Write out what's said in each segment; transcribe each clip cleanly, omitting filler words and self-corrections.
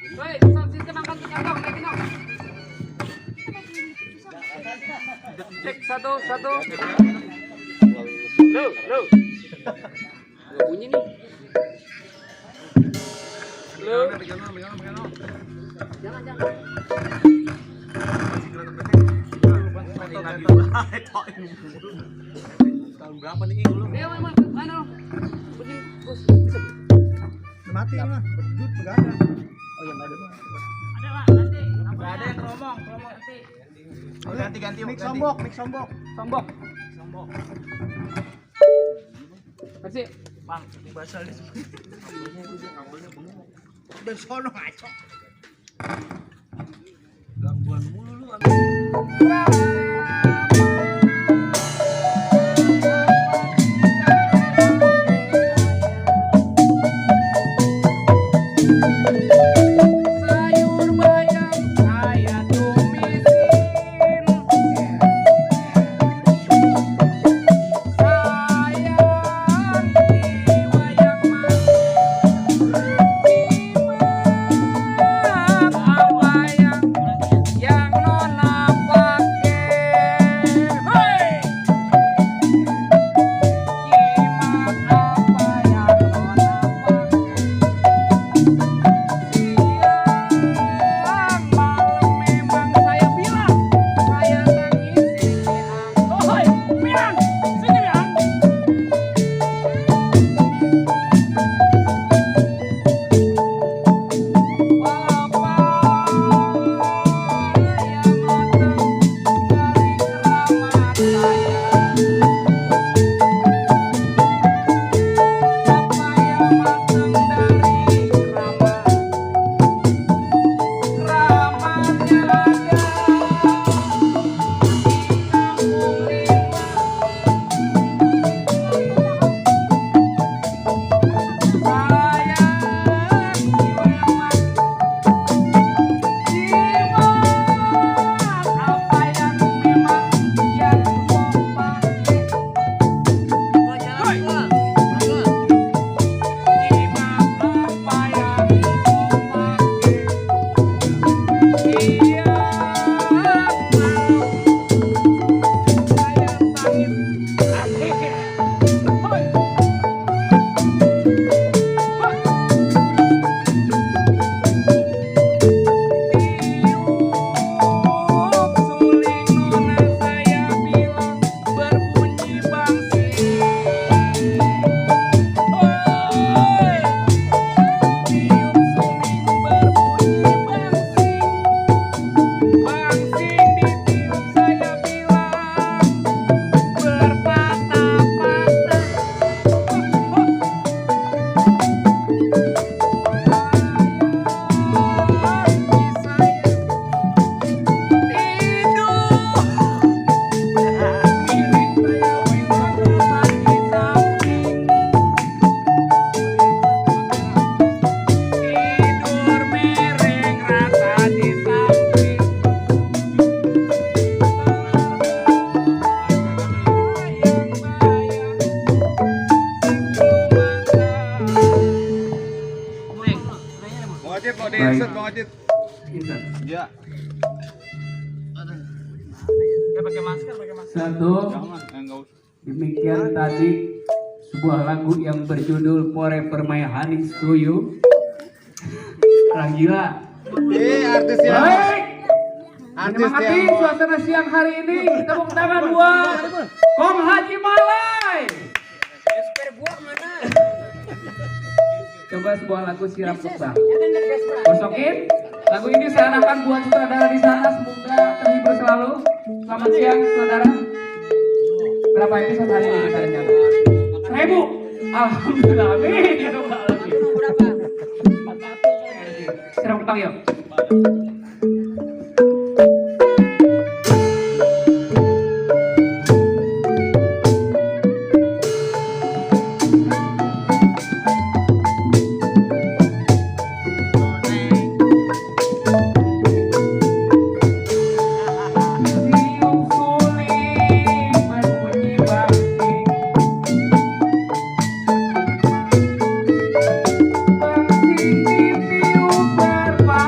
Woi, sistem angkat ke kantong, kayak gini. Cek satu. Lu. Gak bunyi nih. Lu. Jangan. Tahun berapa nih lu? Dia mana? Bunyi, Bos. Mati mah, berjut enggak ada. Oh iya, enggak ada. Ada Pak, nanti. Enggak ada yang ngomong Nanti. Oh, ganti. Mik sombok. Sombok. Masih. Bang, ini basal di sini. Dan sono ngaco. Gangguan mulu lu. Sayur bayam saya tumisin. Sayang di wayang apa yang nona pakai. Hei, jimat apa yang nona pakai. Siang malam memang saya bilang saya nangis ini oh hoi bilang sini bilang Bapak yang matang dari keramat saya Bapak yang matang dari keramat Keramatnya ada di kampung lima. Sayang jimat, apa yang memang yang mau pakai. Jimat apa yang mau pakai. Iya, saya tangis. Hoi. Tiup suling nona saya bilang berbunyi bangsing. Hoi. Tiup suling berbunyi bangsing. Bangsing ditiup saya bilang berpatah-patah. Tidur mereng rasa di samping. Bayang-bayang Mau diinsert, Bang Ajit. Ya. Pakai masker. Satu, Jangan, enggak usah. demikian tadi sebuah lagu yang berjudul Forever My Honey to You. Orang gila. Artis yang Baik, artis menyemangati yang suasana siang hari ini. Tepuk tangan buat Kong Haji Malai. Coba sebuah lagu Sirap Putbah. Gosokin. Lagu ini saya arahkan buat saudara di sana. Semoga terhibur selalu. Selamat siang saudara. Berapa episode hari ini kita rencana? 1000. Alhamdulillah. Amin. Ya Rabbal Alamin. Sirap Putbah yuk. Tiup suling berbunyi bangsing. Bangsing ditiup berpatah.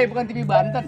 bukan TV Banten.